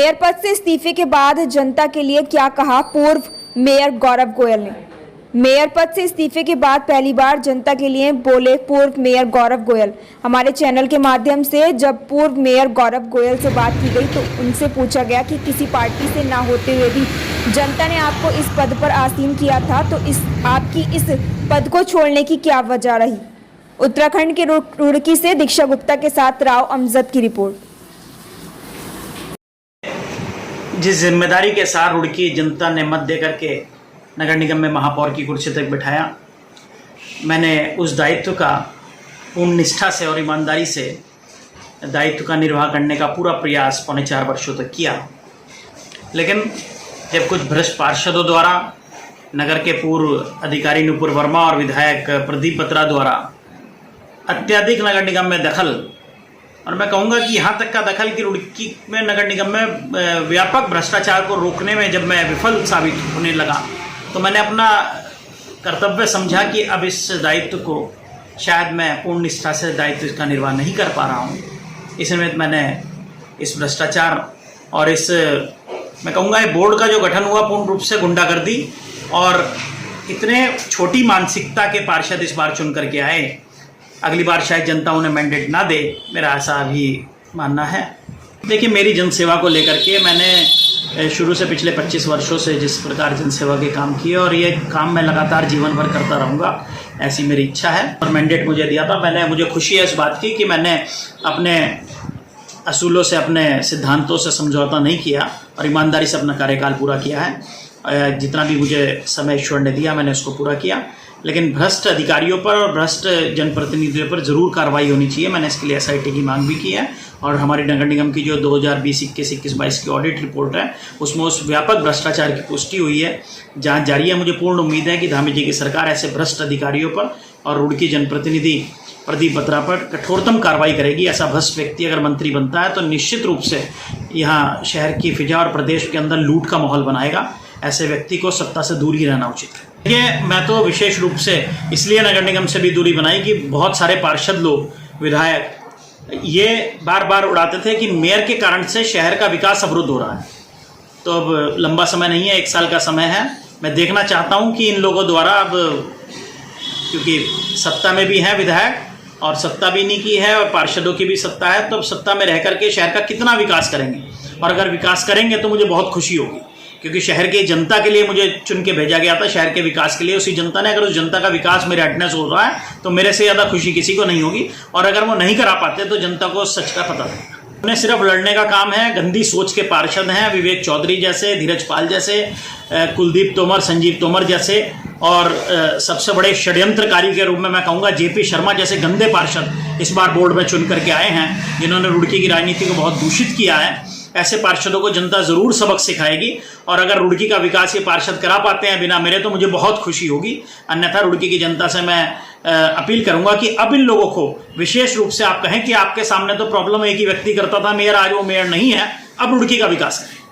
Mayor पद से इस्तीफे के बाद जनता के लिए क्या कहा पूर्व मेयर गौरव गोयल ने। मेयर पद से इस्तीफे के बाद पहली बार जनता के लिए बोले पूर्व मेयर गौरव गोयल। हमारे चैनल के माध्यम से जब पूर्व मेयर गौरव गोयल से बात की गई तो उनसे पूछा गया कि किसी पार्टी से ना होते हुए भी जनता ने आपको इस पद पर आसीन किया था, तो आपकी इस पद को छोड़ने की क्या वजह रही। उत्तराखंड के रुड़की से दीक्षा गुप्ता के साथ राव अमजद की रिपोर्ट। जिस जिम्मेदारी के साथ रुड़की जनता ने मत दे करके नगर निगम में महापौर की कुर्सी तक बिठाया, मैंने उस दायित्व का पूर्ण निष्ठा से और ईमानदारी से दायित्व का निर्वाह करने का पूरा प्रयास 4.25 वर्षों तक किया। लेकिन जब कुछ भ्रष्ट पार्षदों द्वारा, नगर के पूर्व अधिकारी नुपुर वर्मा और विधायक प्रदीप बत्रा द्वारा अत्यधिक नगर निगम में दखल, और मैं कहूँगा कि यहाँ तक का दखल कि रुड़की में नगर निगम में व्यापक भ्रष्टाचार को रोकने में जब मैं विफल साबित होने लगा, तो मैंने अपना कर्तव्य समझा कि अब इस दायित्व को शायद मैं पूर्ण निष्ठा से दायित्व का निर्वाह नहीं कर पा रहा हूँ। इसमें मैंने इस भ्रष्टाचार और इस, मैं कहूँगा, बोर्ड का जो गठन हुआ पूर्ण रूप से गुंडागर्दी और इतने छोटी मानसिकता के पार्षद इस बार चुन करके आए। अगली बार शायद जनता उन्हें मैंडेट ना दे, मेरा ऐसा भी मानना है। देखिए, मेरी जनसेवा को लेकर के मैंने शुरू से पिछले 25 वर्षों से जिस प्रकार जनसेवा के काम किए, और ये काम मैं लगातार जीवन भर करता रहूँगा, ऐसी मेरी इच्छा है। और मैंडेट मुझे दिया था, मुझे खुशी है इस बात की कि मैंने अपने असूलों से, अपने सिद्धांतों से समझौता नहीं किया और ईमानदारी से अपना कार्यकाल पूरा किया है। जितना भी मुझे समय ईश्वर ने दिया मैंने उसको पूरा किया। लेकिन भ्रष्ट अधिकारियों पर और भ्रष्ट जनप्रतिनिधियों पर ज़रूर कार्रवाई होनी चाहिए। मैंने इसके लिए SIT की मांग भी की है, और हमारी नगर निगम की जो 2020, 21, 22 की ऑडिट रिपोर्ट है उसमें उस व्यापक भ्रष्टाचार की पुष्टि हुई है। जांच जारी है। मुझे पूर्ण उम्मीद है कि धामी जी की सरकार ऐसे भ्रष्ट अधिकारियों पर और रुड़की जनप्रतिनिधि प्रदीप बत्रा पर कठोरतम कार्रवाई करेगी। ऐसा भ्रष्ट व्यक्ति अगर मंत्री बनता है तो निश्चित रूप से यहाँ शहर की फिजा और प्रदेश के अंदर लूट का माहौल बनाएगा। ऐसे व्यक्ति को सत्ता से दूर ही रहना उचित है। देखिए, मैं तो विशेष रूप से इसलिए नगर निगम से भी दूरी बनाई कि बहुत सारे पार्षद लोग, विधायक ये बार बार उड़ाते थे कि मेयर के कारण से शहर का विकास अवरुद्ध हो रहा है। तो अब लंबा समय नहीं है, 1 साल का समय है। मैं देखना चाहता हूं कि इन लोगों द्वारा, अब क्योंकि सत्ता में भी हैं विधायक और सत्ता भी इन्हीं की है और पार्षदों की भी सत्ता है, तो अब सत्ता में रह करके शहर का कितना विकास करेंगे। और अगर विकास करेंगे तो मुझे बहुत खुशी होगी, क्योंकि शहर की जनता के लिए मुझे चुन के भेजा गया था, शहर के विकास के लिए। उसी जनता ने, अगर उस जनता का विकास मेरे अटेंडेंस हो रहा है तो मेरे से ज़्यादा खुशी किसी को नहीं होगी। और अगर वो नहीं करा पाते तो जनता को सच का पता नहीं। उन्हें सिर्फ लड़ने का काम है। गंदी सोच के पार्षद हैं, विवेक चौधरी जैसे, धीरज पाल जैसे, कुलदीप तोमर, संजीव तोमर जैसे, और सबसे बड़े षड्यंत्रकारी के रूप में मैं कहूँगा JP शर्मा जैसे गंदे पार्षद इस बार बोर्ड में चुन करके आए हैं, जिन्होंने रुड़की की राजनीति को बहुत दूषित किया है। ऐसे पार्षदों को जनता ज़रूर सबक सिखाएगी, और अगर रुड़की का विकास ये पार्षद करा पाते हैं बिना मेरे, तो मुझे बहुत खुशी होगी। अन्यथा रुड़की की जनता से मैं अपील करूंगा कि अब इन लोगों को विशेष रूप से आप कहें कि आपके सामने तो प्रॉब्लम एक ही व्यक्ति करता था मेयर, आज वो मेयर नहीं है, अब रुड़की का विकास करें।